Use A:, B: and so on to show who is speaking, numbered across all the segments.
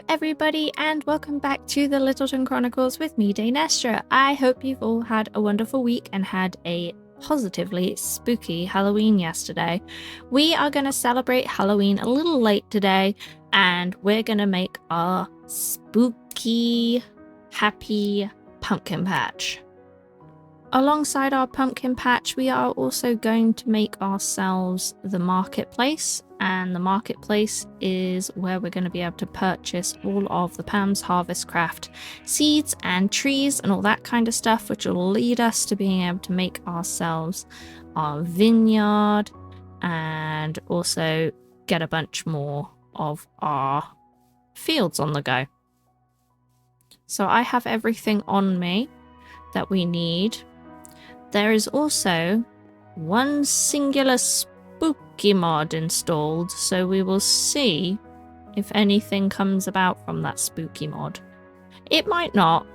A: everybody, and welcome back to the Littleton Chronicles with me, Danestra. I hope you've all had a wonderful week and had a positively spooky Halloween yesterday. We are going to celebrate Halloween a little late today, and we're going to make our spooky, happy pumpkin patch. Alongside our pumpkin patch, we are also going to make ourselves the marketplace, and the marketplace is where we're going to be able to purchase all of the Pam's Harvest Craft seeds and trees and all that kind of stuff, which will lead us to being able to make ourselves our vineyard and also get a bunch more of our fields on the go. So I have everything on me that we need. There is also one singular spooky mod installed, so we will see if anything comes about from that spooky mod. It might not,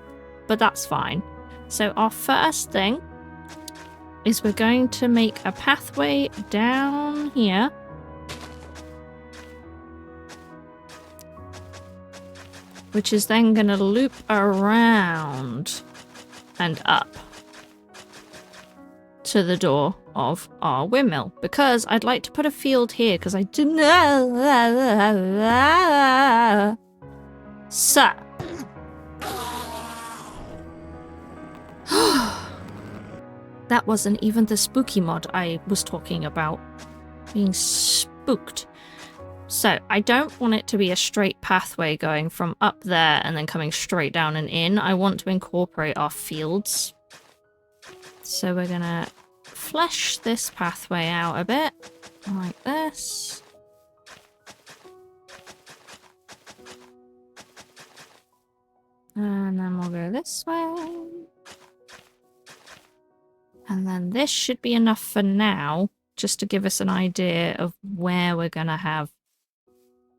A: but that's fine. So our first thing is we're going to make a pathway down here. Which is then going to loop around and up to the door of our windmill, because I'd like to put a field here because I didn't. So that wasn't even the spooky mod I was talking about, being spooked. So I don't want it to be a straight pathway going from up there and then coming straight down and in. I want to incorporate our fields. So we're gonna flesh this pathway out a bit, like this. And then we'll go this way. And then this should be enough for now, just to give us an idea of where we're gonna have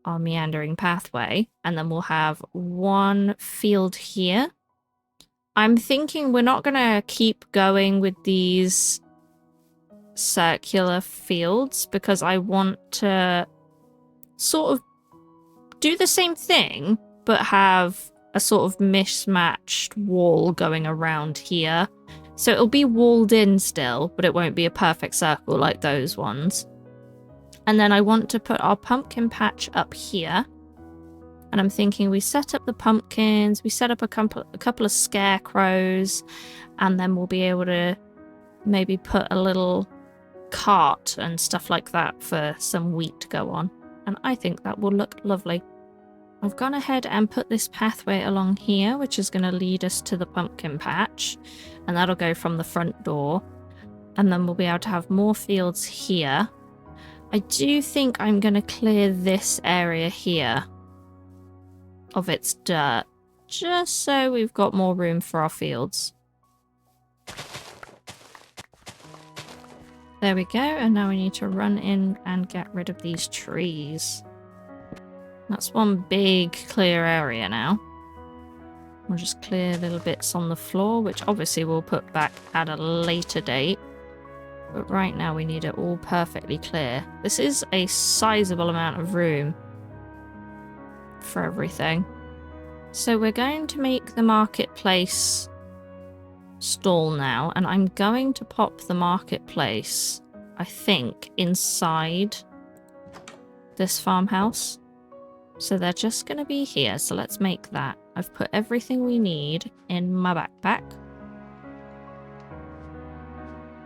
A: our meandering pathway. And then we'll have one field here. I'm thinking we're not gonna keep going with these circular fields because I want to sort of do the same thing but have a sort of mismatched wall going around here. So it'll be walled in still, but it won't be a perfect circle like those ones. And then I want to put our pumpkin patch up here. And I'm thinking we set up the pumpkins, we set up a couple of scarecrows, and then we'll be able to maybe put a little cart and stuff like that for some wheat to go on. And I think that will look lovely. I've gone ahead and put this pathway along here, which is going to lead us to the pumpkin patch. And that'll go from the front door. And then we'll be able to have more fields here. I do think I'm going to clear this area here of its dirt, just so we've got more room for our fields. There we go, and now we need to run in and get rid of these trees. That's one big clear area now. We'll just clear little bits on the floor, which obviously we'll put back at a later date. But right now we need it all perfectly clear. This is a sizable amount of room for everything. So we're going to make the marketplace stall now, and I'm going to pop the marketplace, I think, inside this farmhouse. So they're just going to be here, so let's make that. I've put everything we need in my backpack.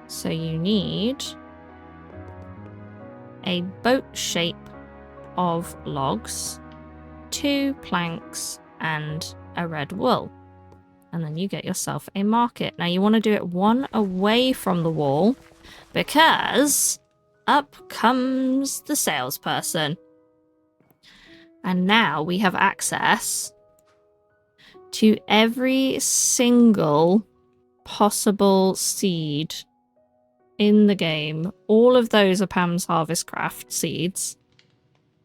A: So you need a boat shape of logs, 2 planks, and a red wool. And then you get yourself a market. Now you want to do it one away from the wall, because up comes the salesperson. And now we have access to every single possible seed in the game. All of those are Pam's Harvest Craft seeds.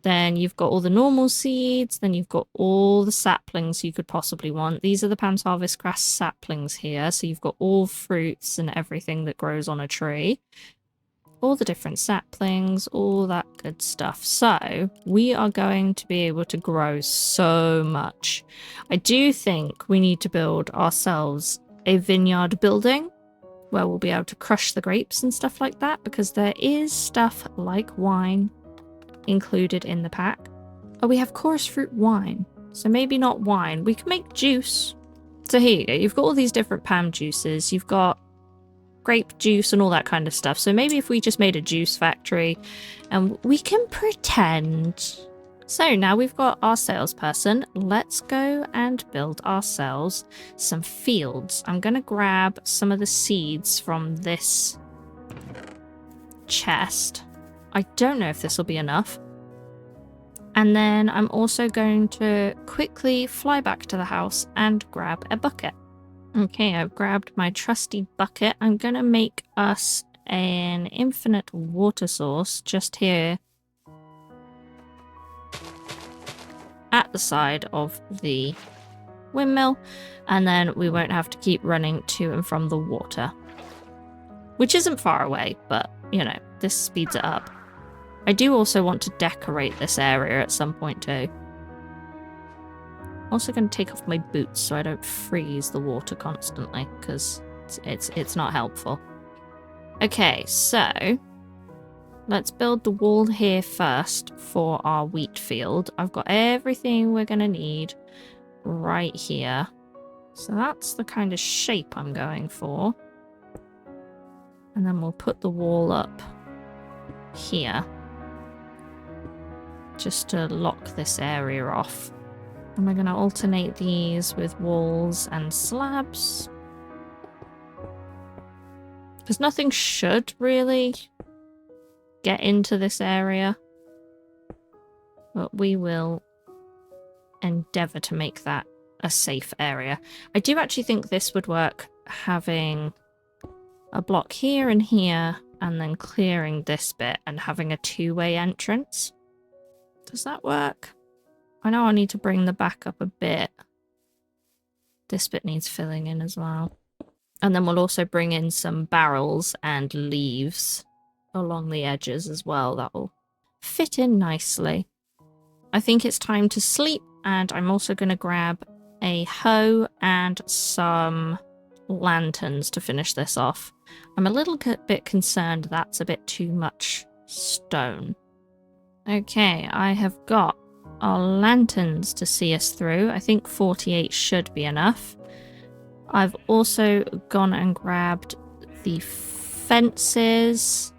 A: Then you've got all the normal seeds. Then you've got all the saplings you could possibly want. These are the Pam's Harvest Craft saplings here. So you've got all fruits and everything that grows on a tree. all the different saplings, all that good stuff. So we are going to be able to grow so much. I do think we need to build ourselves a vineyard building where we'll be able to crush the grapes and stuff like that, because there is stuff like wine included in the pack. Oh, we have chorus fruit wine. So maybe not wine. We can make juice. So here you go. You've got all these different Pam juices. You've got grape juice and all that kind of stuff. So maybe if we just made a juice factory and we can pretend. So now we've got our salesperson. Let's go and build ourselves some fields. I'm going to grab some of the seeds from this chest. I don't know if this will be enough. And then I'm also going to quickly fly back to the house and grab a bucket. Okay, I've grabbed my trusty bucket. I'm going to make us an infinite water source just here at the side of the windmill. And then we won't have to keep running to and from the water. Which isn't far away, but, you know, this speeds it up. I do also want to decorate this area at some point too. Also going to take off my boots so I don't freeze the water constantly, because it's not helpful. Okay, so let's build the wall here first for our wheat field. I've got everything we're going to need right here. So that's the kind of shape I'm going for. And then we'll put the wall up here, just to lock this area off. And we're going to alternate these with walls and slabs, because nothing should really get into this area, but we will endeavour to make that a safe area. I do actually think this would work, having a block here and here, and then clearing this bit and having a two-way entrance. Does that work? I know I need to bring the back up a bit. This bit needs filling in as well. And then we'll also bring in some barrels and leaves along the edges as well. That will fit in nicely. I think it's time to sleep, and I'm also going to grab a hoe and some lanterns to finish this off. I'm a little bit concerned that's a bit too much stone. Okay, I have got our lanterns to see us through. I think 48 should be enough. I've also gone and grabbed the fences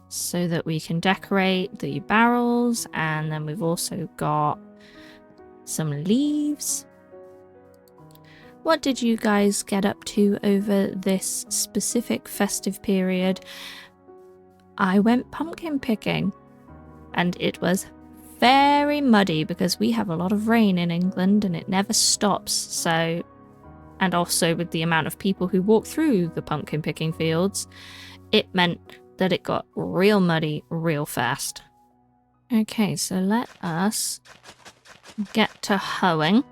A: so that we can decorate the barrels, and then we've also got some leaves. What did you guys get up to over this specific festive period? I went pumpkin picking, and it was very muddy because we have a lot of rain in England and it never stops. So, and also with the amount of people who walk through the pumpkin picking fields, it meant that it got real muddy real fast. Okay, so let us get to hoeing.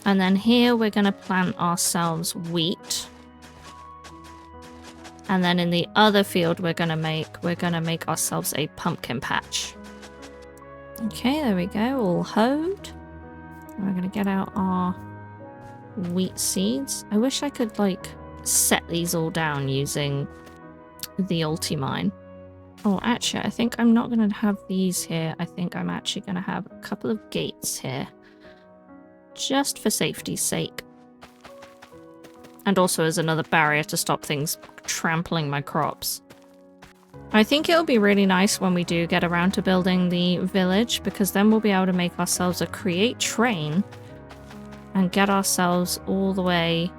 A: And then here we're going to plant ourselves wheat. And then in the other field we're gonna make ourselves a pumpkin patch. Okay, there we go, all hoed. And we're gonna get out our wheat seeds. I wish I could like set these all down using the Ultimine. Oh, actually, I think I'm not gonna have these here. I think I'm actually gonna have a couple of gates here, just for safety's sake. And also as another barrier to stop things trampling my crops. I think it'll be really nice when we do get around to building the village, because then we'll be able to make ourselves a create train and get ourselves all the way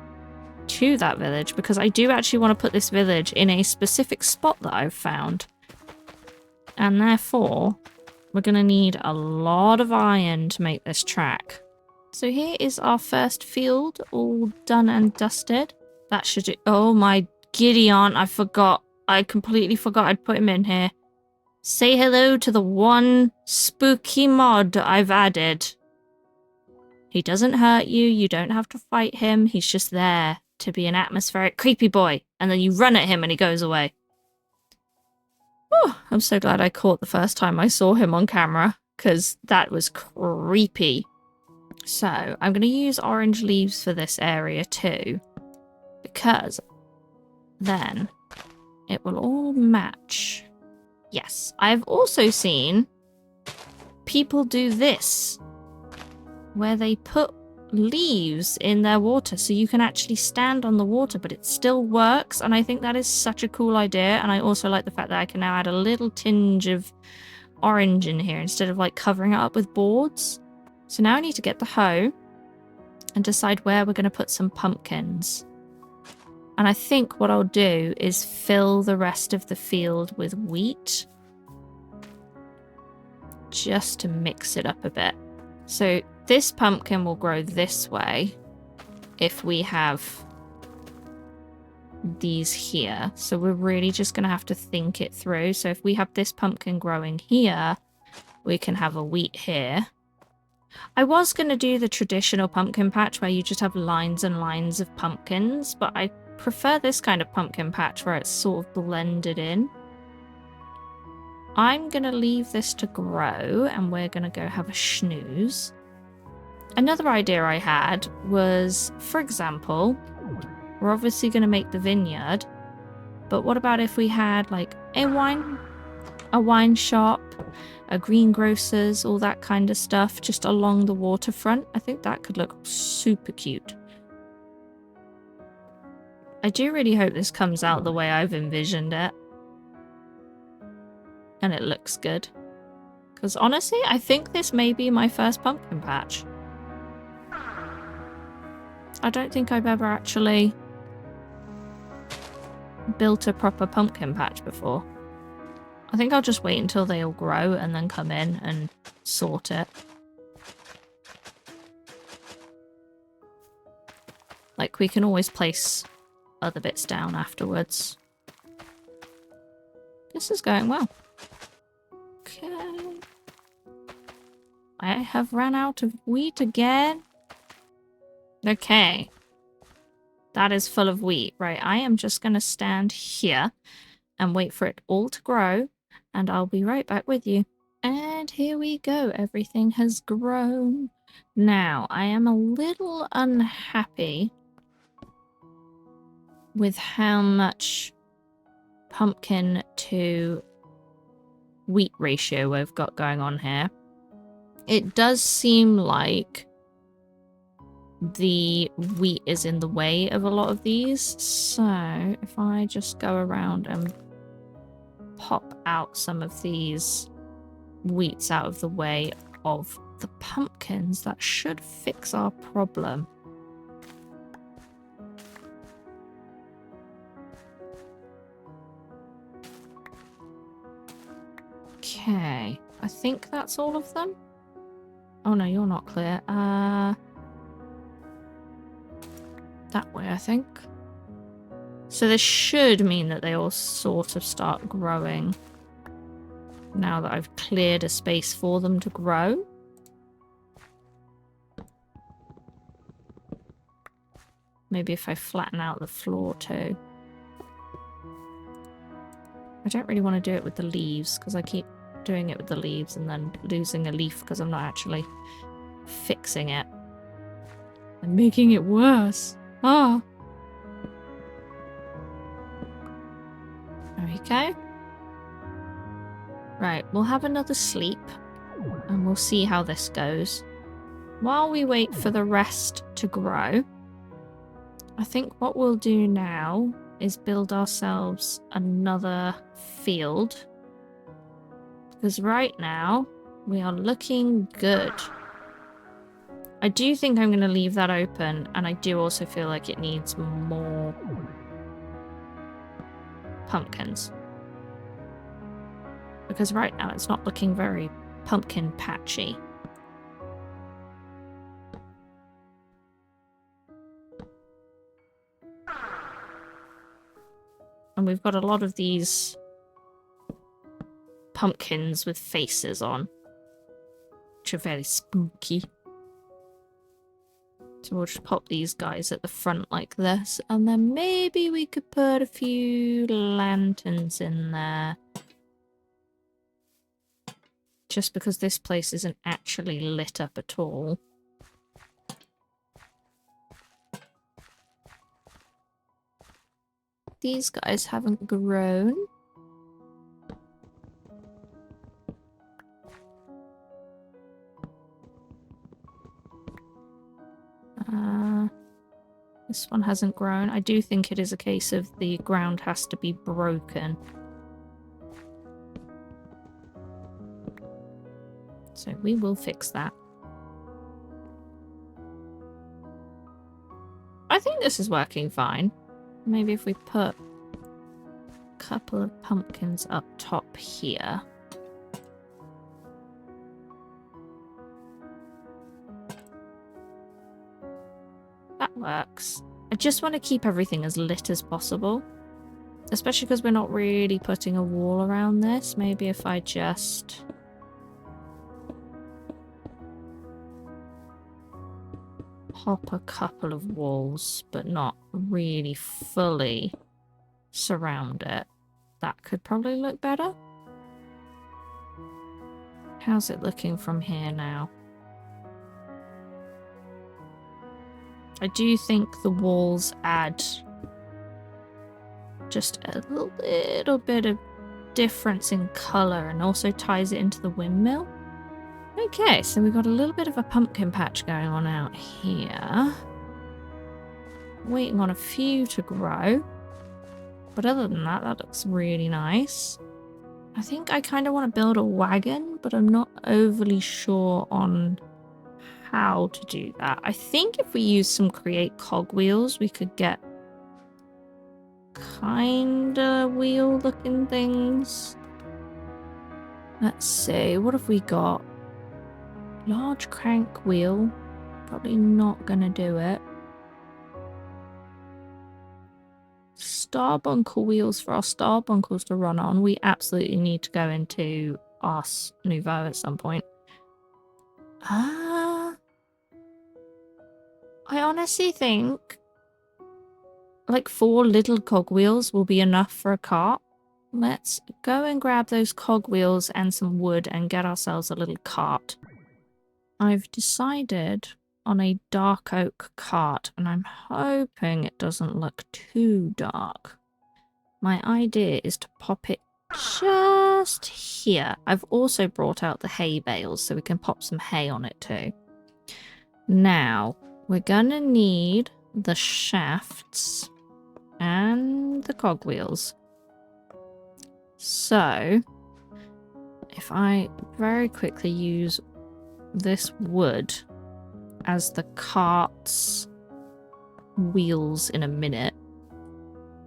A: to that village, because I do actually want to put this village in a specific spot that I've found. And therefore, we're going to need a lot of iron to make this track. So here is our first field, all done and dusted. That should do. Oh my Gideon, I forgot. I completely forgot I'd put him in here. Say hello to the one spooky mod I've added. He doesn't hurt you, you don't have to fight him, he's just there to be an atmospheric creepy boy. And then you run at him and he goes away. Oh, I'm so glad I caught the first time I saw him on camera, because that was creepy. So I'm going to use orange leaves for this area too, because then it will all match. Yes, I've also seen people do this, where they put leaves in their water so you can actually stand on the water, but it still works, and I think that is such a cool idea. And I also like the fact that I can now add a little tinge of orange in here instead of like covering it up with boards. So now I need to get the hoe and decide where we're going to put some pumpkins. And I think what I'll do is fill the rest of the field with wheat, just to mix it up a bit. So this pumpkin will grow this way if we have these here. So we're really just going to have to think it through. So if we have this pumpkin growing here, we can have a wheat here. I was going to do the traditional pumpkin patch where you just have lines and lines of pumpkins, but I prefer this kind of pumpkin patch where it's sort of blended in. I'm going to leave this to grow and we're going to go have a snooze. Another idea I had was, for example, we're obviously going to make the vineyard, but what about if we had like a wine shop, a greengrocer's, all that kind of stuff just along the waterfront? I think that could look super cute. I do really hope this comes out the way I've envisioned it. And it looks good. Because honestly, I think this may be my first pumpkin patch. I don't think I've ever actually built a proper pumpkin patch before. I think I'll just wait until they all grow and then come in and sort it. Like, we can always place other bits down afterwards. This is going well. Okay. I have run out of wheat again. Okay. That is full of wheat. Right, I am just going to stand here and wait for it all to grow, and I'll be right back with you. And here we go. Everything has grown. Now, I am a little unhappy with how much pumpkin to wheat ratio we've got going on here. It does seem like the wheat is in the way of a lot of these. So if I just go around and pop out some of these wheats out of the way of the pumpkins, that should fix our problem. Okay, I think that's all of them. Oh no, you're not clear. That way, I think. So this should mean that they all sort of start growing now that I've cleared a space for them to grow. Maybe if I flatten out the floor too. I don't really want to do it with the leaves because I keep doing it with the leaves and then losing a leaf because I'm not actually fixing it. I'm making it worse. Ah. There we go. Right, we'll have another sleep and we'll see how this goes. While we wait for the rest to grow, I think what we'll do now is build ourselves another field. Because right now, we are looking good. I do think I'm going to leave that open, and I do also feel like it needs more pumpkins. Because right now it's not looking very pumpkin patchy. And we've got a lot of these pumpkins with faces on, which are very spooky. So we'll just pop these guys at the front like this, and then maybe we could put a few lanterns in there. Just because this place isn't actually lit up at all. These guys haven't grown. This one hasn't grown. I do think it is a case of the ground has to be broken. So we will fix that. I think this is working fine. Maybe if we put a couple of pumpkins up top here. That works. I just want to keep everything as lit as possible. Especially because we're not really putting a wall around this. Maybe if I just... pop a couple of walls, but not really fully surround it. That could probably look better. How's it looking from here now? I do think the walls add just a little bit of difference in colour and also ties it into the windmill. Okay, so we've got a little bit of a pumpkin patch going on out here. Waiting on a few to grow. But other than that, that looks really nice. I think I kind of want to build a wagon, but I'm not overly sure on how to do that. I think if we use some create cogwheels, we could get kind of wheel looking things. Let's see, what have we got? Large crank wheel. Probably not gonna do it. Starbuncle wheels for our starbuncles to run on. We absolutely need to go into Ars Nouveau at some point. I honestly think like 4 little cogwheels will be enough for a cart. Let's go and grab those cogwheels and some wood and get ourselves a little cart. I've decided on a dark oak cart, and I'm hoping it doesn't look too dark. My idea is to pop it just here. I've also brought out the hay bales so we can pop some hay on it too. Now, we're gonna need the shafts and the cogwheels. So, if I very quickly use this wood as the cart's wheels in a minute,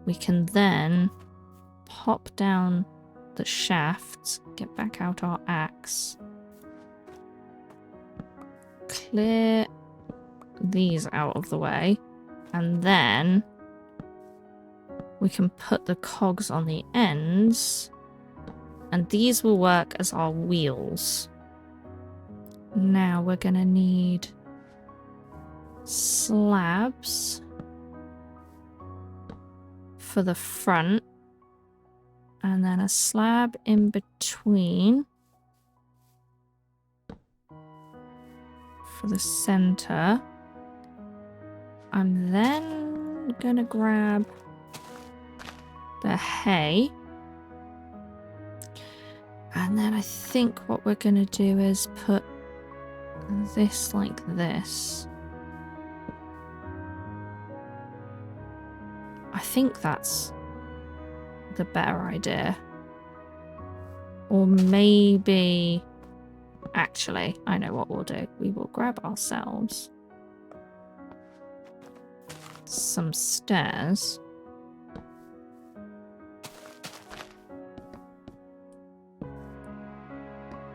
A: we can then pop down the shafts, get back out our axe, clear these out of the way, and then we can put the cogs on the ends, and these will work as our wheels. Now we're gonna need slabs for the front, and then a slab in between for the center. I'm then gonna grab the hay, and then I think what we're gonna do is put this like this. I think that's the better idea. Or maybe... Actually, I know what we'll do. We will grab ourselves some stairs.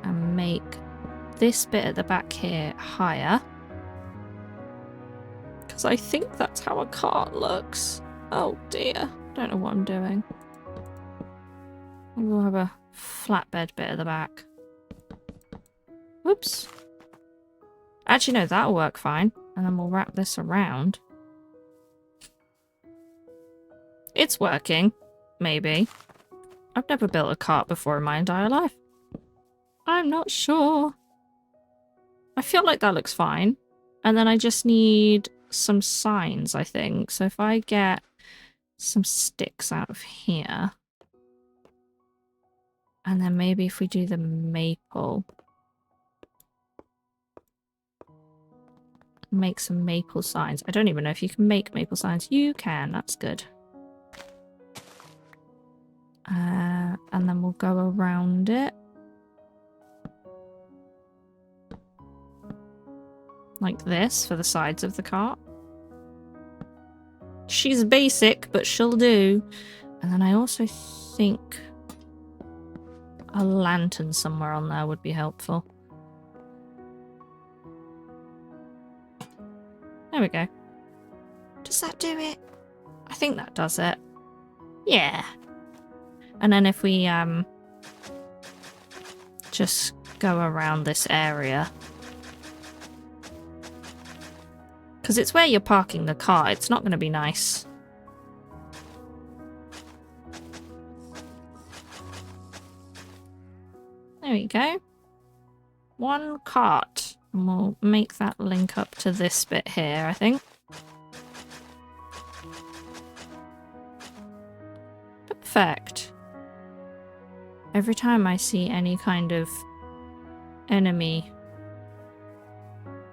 A: And make this bit at the back here higher. Because I think that's how a cart looks. Oh dear. Don't know what I'm doing. Maybe we'll have a flatbed bit at the back. Whoops. Actually, no, that'll work fine. And then we'll wrap this around. It's working. Maybe. I've never built a cart before in my entire life. I'm not sure. I feel like that looks fine. And then I just need some signs, I think. So if I get some sticks out of here. And then maybe if we do the maple. Make some maple signs. I don't even know if you can make maple signs. You can. That's good. And then we'll go around it. Like this for the sides of the cart. She's basic, but she'll do. And then I also think a lantern somewhere on there would be helpful. There we go. Does that do it? I think that does it. Yeah. And then if we just go around this area. Because it's where you're parking the car. It's not going to be nice. There we go. One cart. And we'll make that link up to this bit here, I think. Perfect. Every time I see any kind of enemy,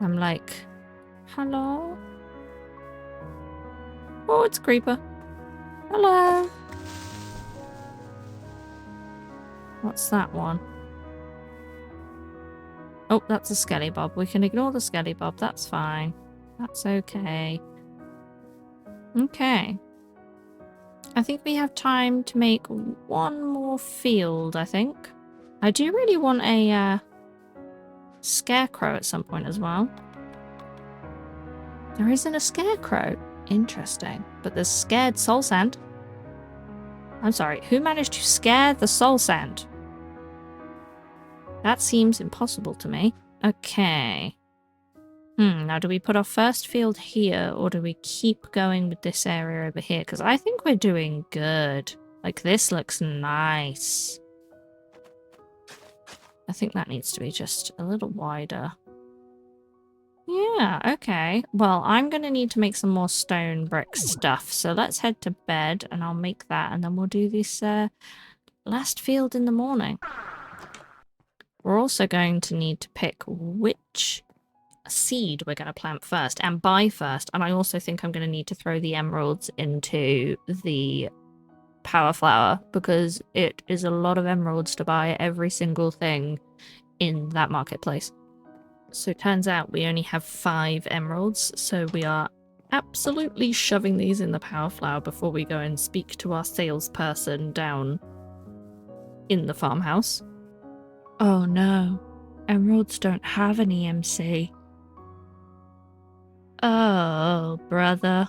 A: I'm like, hello? Oh, it's Creeper. Hello. What's that one? Oh, that's a Skellybob. We can ignore the Skellybob. That's fine. That's okay. Okay. I think we have time to make one more field, I think. I do really want a scarecrow at some point as well. There isn't a scarecrow. Interesting. But there's scared soul sand. I'm sorry, who managed to scare the soul sand? That seems impossible to me. Okay. Now do we put our first field here, or do we keep going with this area over here? Because I think we're doing good. Like, this looks nice. I think that needs to be just a little wider. Yeah, okay. Well, I'm going to need to make some more stone brick stuff. So let's head to bed, and I'll make that, and then we'll do this last field in the morning. We're also going to need to pick which seed we're going to plant first and buy first. And I also think I'm going to need to throw the emeralds into the power flower because it is a lot of emeralds to buy every single thing in that marketplace. So it turns out we only have 5 emeralds, so we are absolutely shoving these in the power flower before we go and speak to our salesperson down in the farmhouse. Oh no, emeralds don't have an EMC. Oh, brother.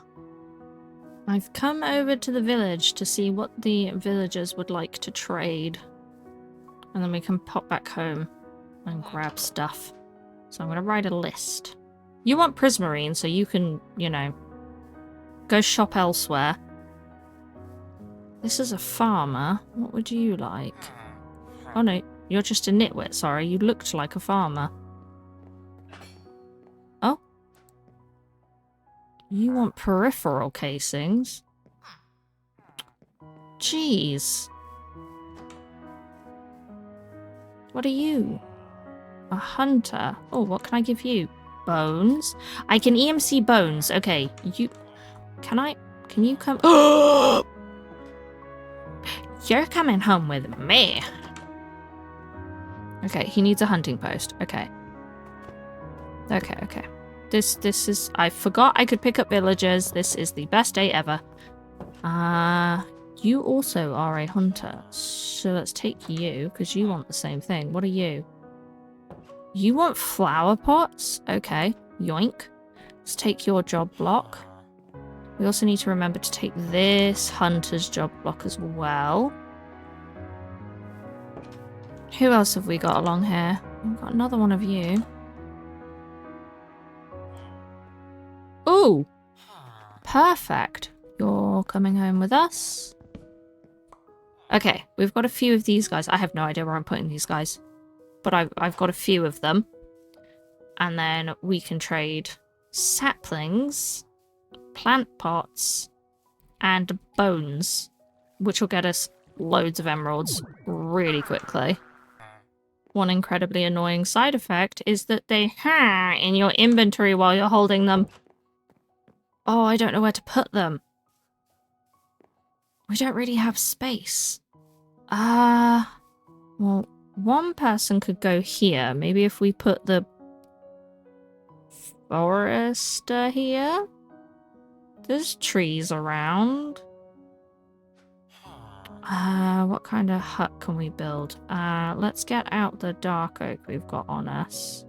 A: I've come over to the village to see what the villagers would like to trade. And then we can pop back home and grab stuff. So I'm going to write a list. You want prismarine, so you can, you know, go shop elsewhere. This is a farmer. What would you like? Oh no, you're just a nitwit, sorry. You looked like a farmer. Oh. You want peripheral casings? Jeez. What are you? A hunter. Oh, what can I give you? Bones? I can EMC bones. Okay, you... Can you come... Oh! You're coming home with me. Okay, he needs a hunting post. Okay. Okay. This is... I forgot I could pick up villagers. This is the best day ever. You also are a hunter. So let's take you, because you want the same thing. What are you? You want flower pots? Okay. Yoink. Let's take your job block. We also need to remember to take this hunter's job block as well. Who else have we got along here? We've got another one of you. Ooh, perfect. You're coming home with us. Okay, we've got a few of these guys. I have no idea where I'm putting these guys. But I've got a few of them. And then we can trade saplings, plant pots, and bones, which will get us loads of emeralds really quickly. One incredibly annoying side effect is that they in your inventory while you're holding them. Oh, I don't know where to put them. We don't really have space. Well, one person could go here. Maybe if we put the forester here? There's trees around. What kind of hut can we build? Let's get out the dark oak we've got on us.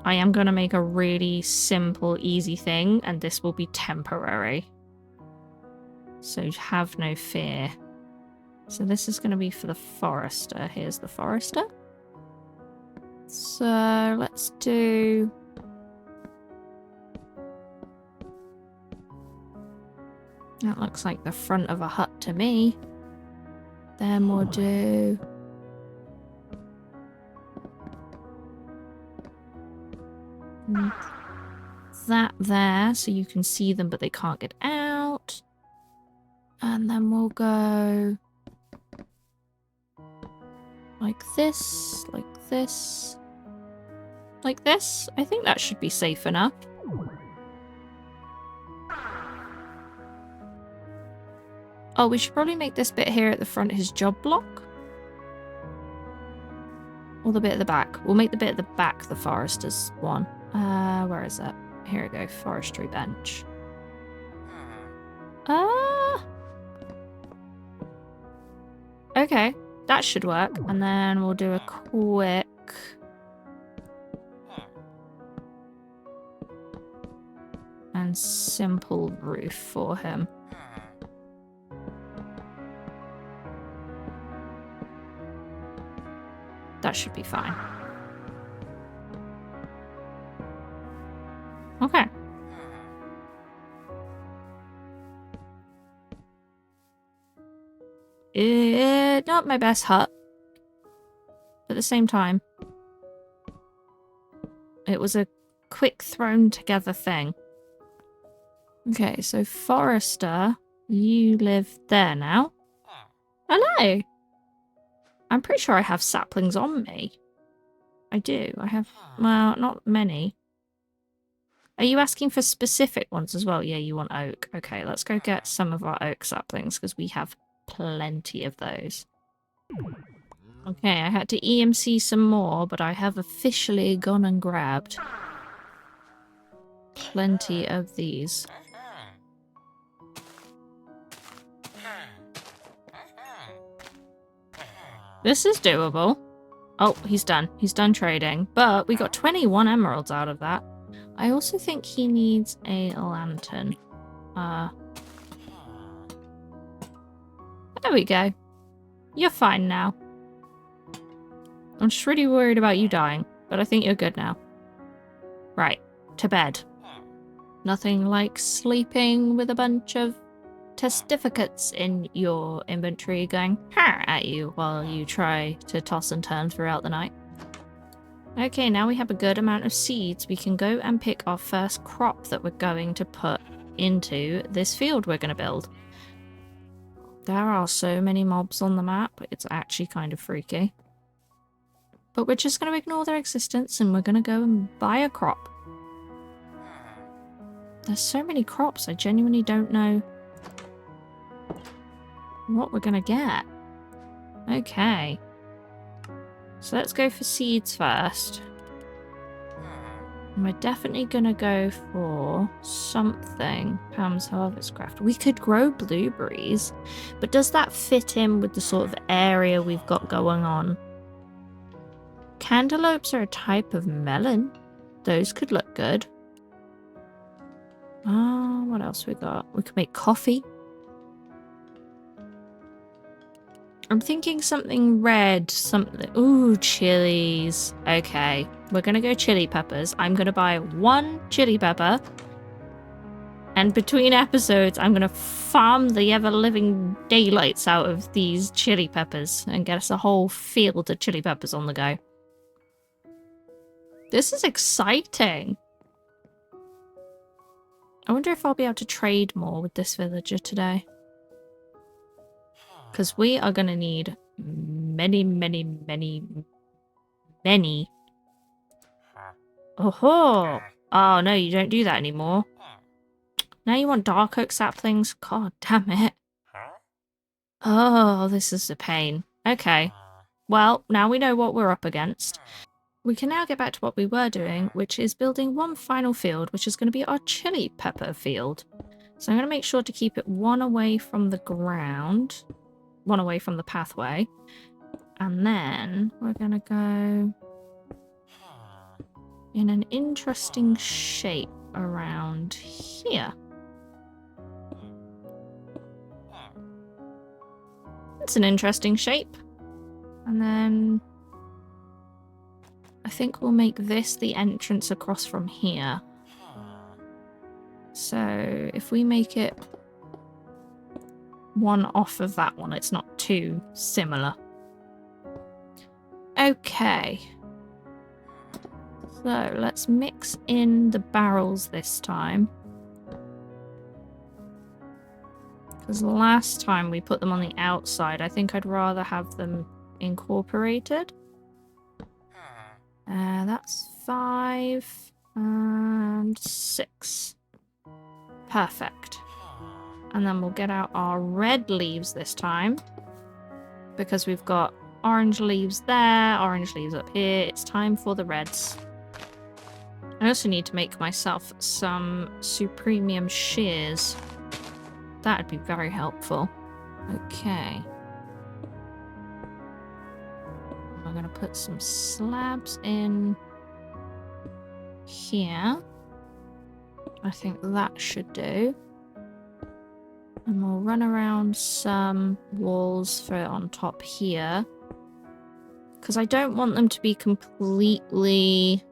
A: I am going to make a really simple, easy thing, and this will be temporary. So have no fear. So this is going to be for the forester. Here's the forester. So let's do... That looks like the front of a hut to me. Then we'll do... that there, so you can see them but they can't get out. And then we'll go... like this, like this, like this. I think that should be safe enough. Oh, we should probably make this bit here at the front his job block. Or the bit at the back. We'll make the bit at the back the forester's one. Where is it? Here we go, forestry bench. Okay, that should work. And then we'll do a quick... and simple roof for him. That should be fine. Okay. Not my best hut. At the same time, it was a quick thrown together thing. Okay, so Forester, you live there now. Hello. I'm pretty sure I have saplings on me. I do. I have, well, not many. Are you asking for specific ones as well? Yeah, you want oak. Okay, let's go get some of our oak saplings because we have plenty of those. Okay, I had to EMC some more, but I have officially gone and grabbed plenty of these. This is doable. Oh, he's done. He's done trading. But we got 21 emeralds out of that. I also think he needs a lantern. There we go. You're fine now. I'm just really worried about you dying, but I think you're good now. Right, to bed. Nothing like sleeping with a bunch of testificates in your inventory going at you while you try to toss and turn throughout the night. Okay, now we have a good amount of seeds. We can go and pick our first crop that we're going to put into this field we're going to build. There are so many mobs on the map, it's actually kind of freaky. But we're just going to ignore their existence and we're going to go and buy a crop. There's so many crops, I genuinely don't know what we're going to get. Okay. So let's go for seeds first. And we're definitely going to go for something. Pam's Harvest Craft. We could grow blueberries, but does that fit in with the sort of area we've got going on? Cantaloupes are a type of melon. Those could look good. What else we got? We could make coffee. I'm thinking something red, something... Ooh, chilies. Okay. We're going to go chili peppers. I'm going to buy 1 chili pepper. And between episodes, I'm going to farm the ever-living daylights out of these chili peppers and get us a whole field of chili peppers on the go. This is exciting. I wonder if I'll be able to trade more with this villager today. Because we are going to need many, many, many, many. Oh, oh no, you don't do that anymore. Now you want dark oak saplings? God damn it. Oh, this is a pain. Okay. Well, now we know what we're up against. We can now get back to what we were doing, which is building one final field, which is going to be our chili pepper field. So I'm going to make sure to keep it 1 away from the ground, 1 away from the pathway. And then we're going to go in an interesting shape around here. It's an interesting shape. And then I think we'll make this the entrance across from here. So if we make it 1 off of that one, it's not too similar. Okay. So let's mix in the barrels this time. Because last time we put them on the outside, I think I'd rather have them incorporated. That's 5 and 6. Perfect. And then we'll get out our red leaves this time. Because we've got orange leaves there, orange leaves up here. It's time for the reds. I also need to make myself some supremium shears. That would be very helpful. Okay. I'm going to put some slabs in here. I think that should do. And we'll run around some walls for on top here. Because I don't want them to be completely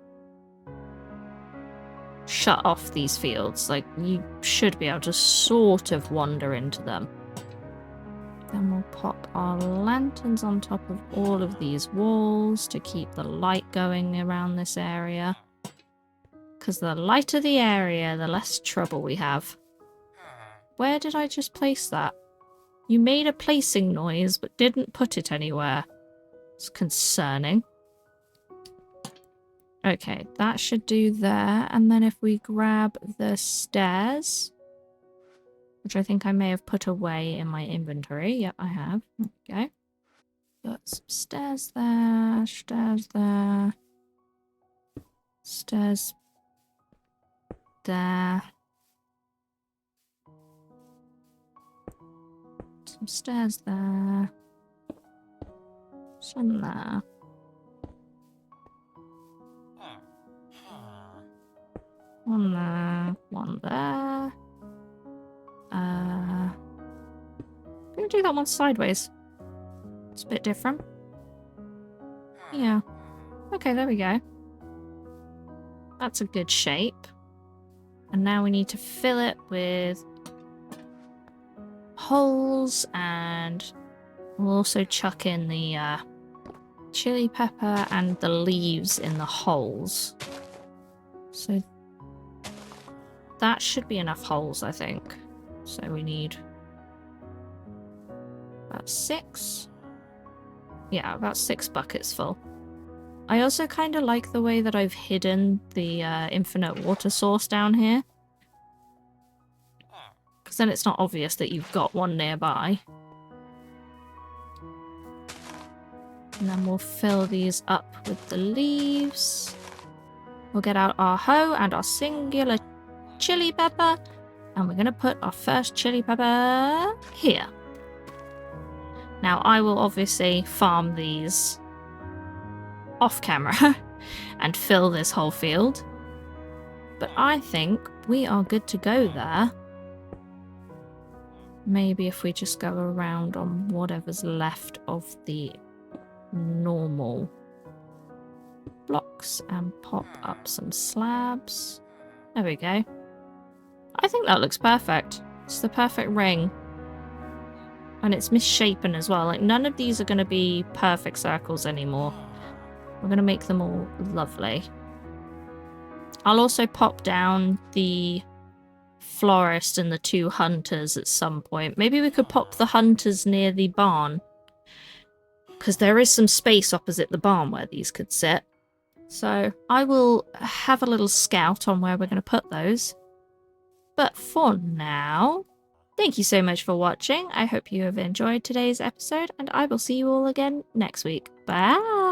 A: shut off, these fields. Like, you should be able to sort of wander into them. Then we'll pop our lanterns on top of all of these walls to keep the light going around this area. Because the lighter the area, the less trouble we have. Where did I just place that? You made a placing noise, but didn't put it anywhere. It's concerning. Okay, that should do there. And then if we grab the stairs, which I think I may have put away in my inventory. Yep, I have. Okay. Got some stairs there, stairs there, stairs there. Some stairs there. Some there. One there, one there. I'm gonna do that one sideways. It's a bit different. Yeah. Okay, there we go. That's a good shape. And now we need to fill it with holes, and we'll also chuck in the chili pepper and the leaves in the holes. So that should be enough holes, I think. So we need about 6. Yeah, about 6 buckets full. I also kind of like the way that I've hidden the infinite water source down here. Because then it's not obvious that you've got one nearby. And then we'll fill these up with the leaves. We'll get out our hoe and our singular chili pepper. And we're going to put our first chili pepper here. Now, I will obviously farm these off camera and fill this whole field. But I think we are good to go there. Maybe if we just go around on whatever's left of the normal blocks and pop up some slabs. There we go. I think that looks perfect. It's the perfect ring. And it's misshapen as well. Like, none of these are going to be perfect circles anymore. We're going to make them all lovely. I'll also pop down the florist and the 2 hunters at some point. Maybe we could pop the hunters near the barn, because there is some space opposite the barn where these could sit. So I will have a little scout on where we're going to put those. But for now, thank you so much for watching. I hope you have enjoyed today's episode, and I will see you all again next week. Bye!